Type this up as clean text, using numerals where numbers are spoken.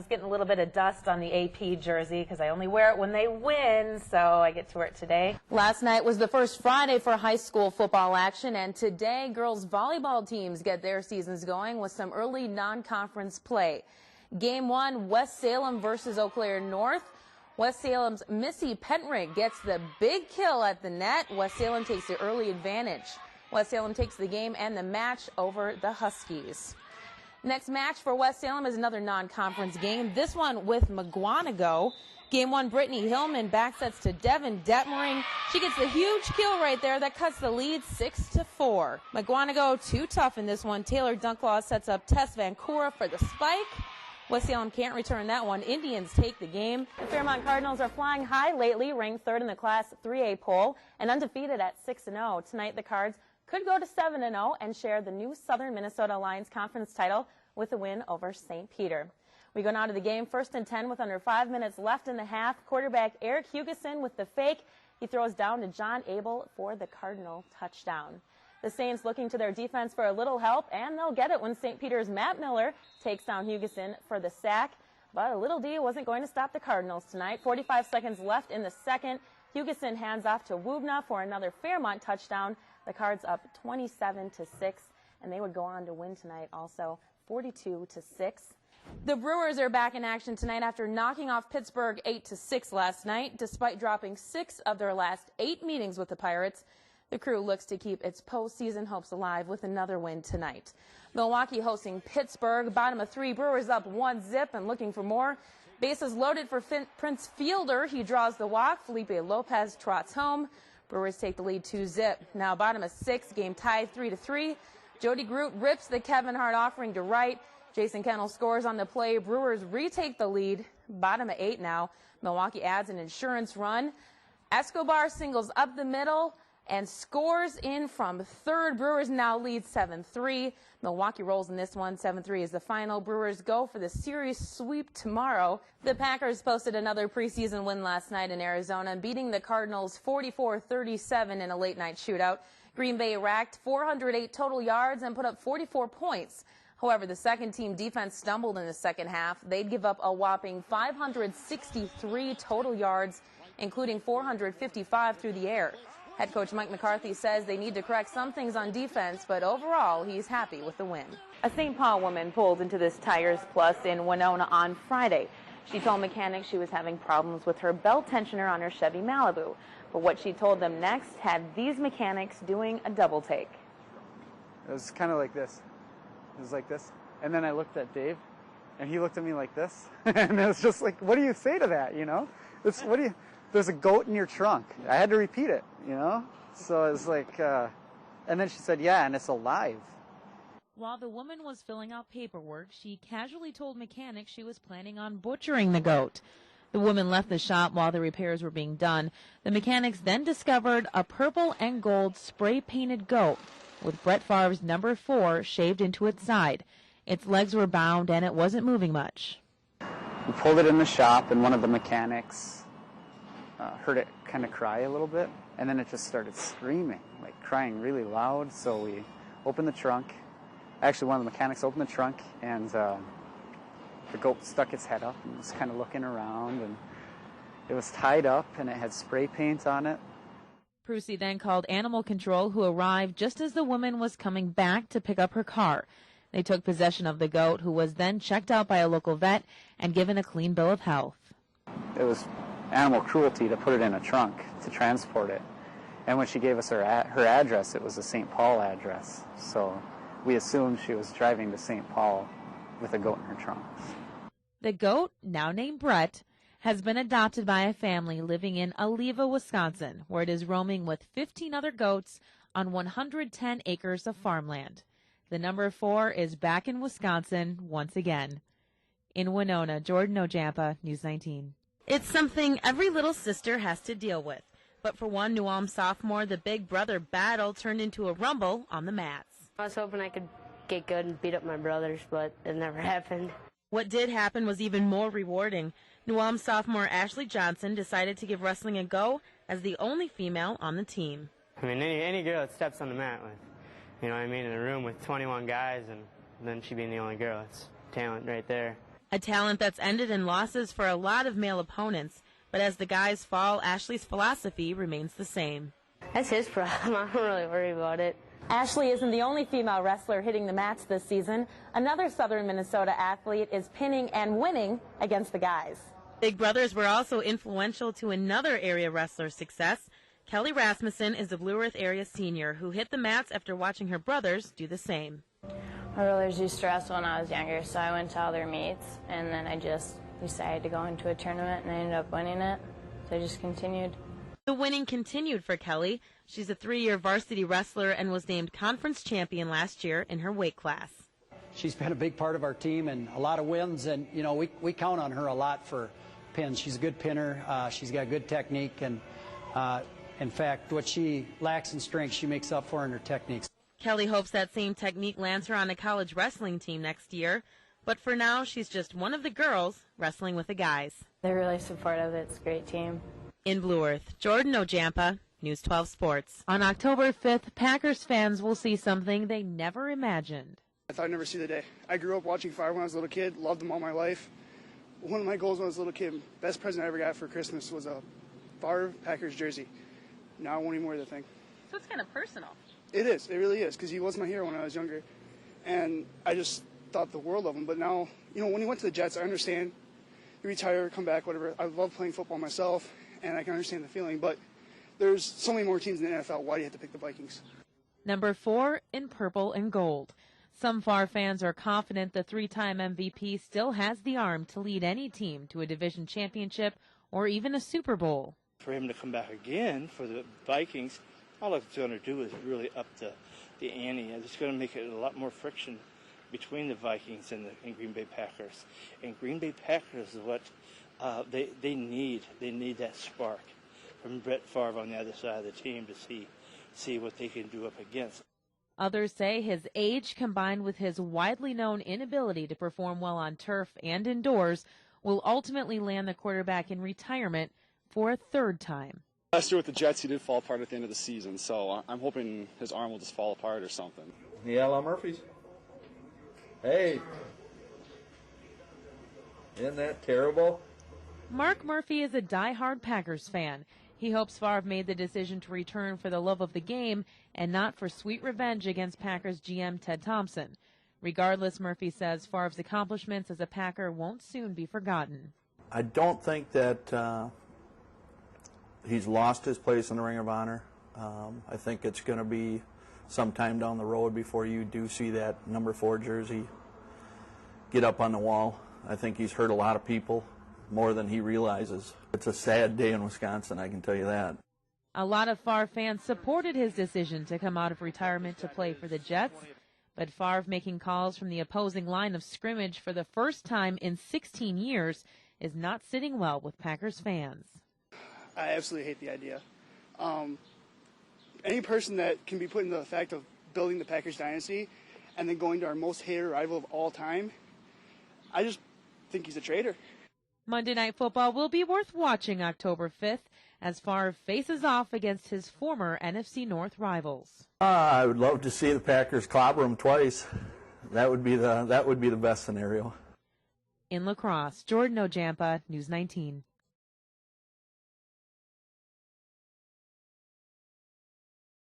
It's getting a little bit of dust on the AP jersey because I only wear it when they win, so I get to wear it today. Last night was the first Friday for high school football action, and today girls volleyball teams get their seasons going with some early non-conference play. Game 1, West Salem versus Eau Claire North. West Salem's Missy Pentrick gets the big kill at the net. West Salem takes the early advantage. West Salem takes the game and the match over the Huskies. Next match for West Salem is another non-conference game, this one with McGuanago. Game 1, Brittany Hillman backsets to Devin Detmering. She gets the huge kill right there that cuts the lead 6-4. McGuanago too tough in this one. Taylor Dunklaw sets up Tess Vancouver for the spike. West Salem can't return that one. Indians take the game. The Fairmont Cardinals are flying high lately, ranked 3rd in the Class 3A poll and undefeated at 6-0. Tonight the Cards could go to 7-0 and share the new Southern Minnesota Alliance Conference title with a win over St. Peter. We go now to the game, 1st and 10 with under 5 minutes left in the half. Quarterback Eric Hugeson with the fake. He throws down to John Abel for the Cardinal touchdown. The Saints looking to their defense for a little help, and they'll get it when St. Peter's Matt Miller takes down Hugeson for the sack. But a little D wasn't going to stop the Cardinals tonight. 45 seconds left in the second. Hugeson hands off to Woobna for another Fairmont touchdown. The Cards up 27-6, and they would go on to win tonight also 42-6. The Brewers are back in action tonight after knocking off Pittsburgh 8-6 last night. Despite dropping 6 of their last 8 meetings with the Pirates, the Crew looks to keep its postseason hopes alive with another win tonight. Milwaukee hosting Pittsburgh. Bottom of 3, Brewers up 1-0 and looking for more. Bases loaded for Prince Fielder. He draws the walk. Felipe Lopez trots home. Brewers take the lead 2-0. Now bottom of 6, game tied 3-3. Jody Groot rips the Kevin Hart offering to right. Jason Kennel scores on the play. Brewers retake the lead. Bottom of 8 now. Milwaukee adds an insurance run. Escobar singles up the middle and scores in from third. Brewers now lead 7-3. Milwaukee rolls in this one. 7-3 is the final. Brewers go for the series sweep tomorrow. The Packers posted another preseason win last night in Arizona, beating the Cardinals 44-37 in a late-night shootout. Green Bay racked 408 total yards and put up 44 points. However, the second-team defense stumbled in the second half. They'd give up a whopping 563 total yards, including 455 through the air. Head coach Mike McCarthy says they need to correct some things on defense, but overall, he's happy with the win. A St. Paul woman pulled into this Tires Plus in Winona on Friday. She told mechanics she was having problems with her belt tensioner on her Chevy Malibu. But what she told them next had these mechanics doing a double take. It was kind of like this. It was like this. And then I looked at Dave, and he looked at me like this. And it was just like, what do you say to that, you know? There's a goat in your trunk. I had to repeat it, you know? So it was like, and then she said, yeah, and it's alive. While the woman was filling out paperwork, she casually told mechanics she was planning on butchering the goat. The woman left the shop while the repairs were being done. The mechanics then discovered a purple and gold spray-painted goat with Brett Favre's number 4 shaved into its side. Its legs were bound and it wasn't moving much. We pulled it in the shop, and one of the mechanics heard it kind of cry a little bit, and then it just started screaming, like crying really loud. So we opened the trunk. Actually, one of the mechanics opened the trunk, and the goat stuck its head up and was kind of looking around, and it was tied up and it had spray paint on it. Prusi then called animal control, who arrived just as the woman was coming back to pick up her car. They took possession of the goat, who was then checked out by a local vet and given a clean bill of health. It was animal cruelty to put it in a trunk to transport it. And when she gave us her address, it was a St. Paul address. So we assumed she was driving to St. Paul with a goat in her trunk. The goat, now named Brett, has been adopted by a family living in Oliva, Wisconsin, where it is roaming with 15 other goats on 110 acres of farmland. The number 4 is back in Wisconsin once again. In Winona, Jordann Rylance, News 19. It's something every little sister has to deal with. But for one New Ulm sophomore, the big brother battle turned into a rumble on the mats. I was hoping I could get good and beat up my brothers, but it never happened. What did happen was even more rewarding. New Ulm sophomore Ashley Johnson decided to give wrestling a go as the only female on the team. I mean, any girl that steps on the mat with, you know what I mean, in a room with 21 guys and then she being the only girl, it's talent right there. A talent that's ended in losses for a lot of male opponents, but as the guys fall, Ashley's philosophy remains the same. That's his problem. I don't really worry about it. Ashley isn't the only female wrestler hitting the mats this season. Another Southern Minnesota athlete is pinning and winning against the guys. Big brothers were also influential to another area wrestler's success. Kelly Rasmussen is a Blue Earth area senior who hit the mats after watching her brothers do the same. My brothers used to wrestle when I was younger, so I went to all their meets, and then I just decided to go into a tournament, and I ended up winning it, so I just continued. The winning continued for Kelly. She's a 3-year varsity wrestler and was named conference champion last year in her weight class. She's been a big part of our team and a lot of wins, and you know we count on her a lot for pins. She's a good pinner. She's got good technique, and in fact, what she lacks in strength, she makes up for in her techniques. Kelly hopes that same technique lands her on a college wrestling team next year, but for now, she's just one of the girls wrestling with the guys. They're really supportive. It's a great team. In Blue Earth, Jordann Rylance, News 12 Sports. On October 5th, Packers fans will see something they never imagined. I thought I'd never see the day. I grew up watching Favre when I was a little kid, loved them all my life. One of my goals when I was a little kid, best present I ever got for Christmas was a Favre Packers jersey. Now I won't even wear the thing. So it's kind of personal. It is. It really is, because he was my hero when I was younger. And I just thought the world of him. But now, you know, when he went to the Jets, I understand. You retire, come back, whatever. I love playing football myself, and I can understand the feeling. But there's so many more teams in the NFL. Why do you have to pick the Vikings? Number 4 in purple and gold. Some Favre fans are confident the 3-time MVP still has the arm to lead any team to a division championship or even a Super Bowl. For him to come back again for the Vikings, all it's going to do is really up the ante. It's going to make it a lot more friction between the Vikings and Green Bay Packers. And Green Bay Packers is what they need. They need that spark from Brett Favre on the other side of the team to see what they can do up against. Others say his age combined with his widely known inability to perform well on turf and indoors will ultimately land the quarterback in retirement for a 3rd time. Last year with the Jets, he did fall apart at the end of the season, so I'm hoping his arm will just fall apart or something. Yeah, La Murphy's. Hey. Isn't that terrible? Mark Murphy is a die-hard Packers fan. He hopes Favre made the decision to return for the love of the game and not for sweet revenge against Packers GM Ted Thompson. Regardless, Murphy says Favre's accomplishments as a Packer won't soon be forgotten. I don't think that he's lost his place in the Ring of Honor. I think it's going to be sometime down the road before you do see that number 4 jersey get up on the wall. I think he's hurt a lot of people, more than he realizes. It's a sad day in Wisconsin, I can tell you that. A lot of Favre fans supported his decision to come out of retirement to play for the Jets, but Favre making calls from the opposing line of scrimmage for the first time in 16 years is not sitting well with Packers fans. I absolutely hate the idea. Any person that can be put into the fact of building the Packers dynasty and then going to our most hated rival of all time, I just think he's a traitor. Monday Night Football will be worth watching October 5th as Favre faces off against his former NFC North rivals. I would love to see the Packers clobber him twice. That would be the best scenario. In La Crosse, Jordann Rylance, News 19.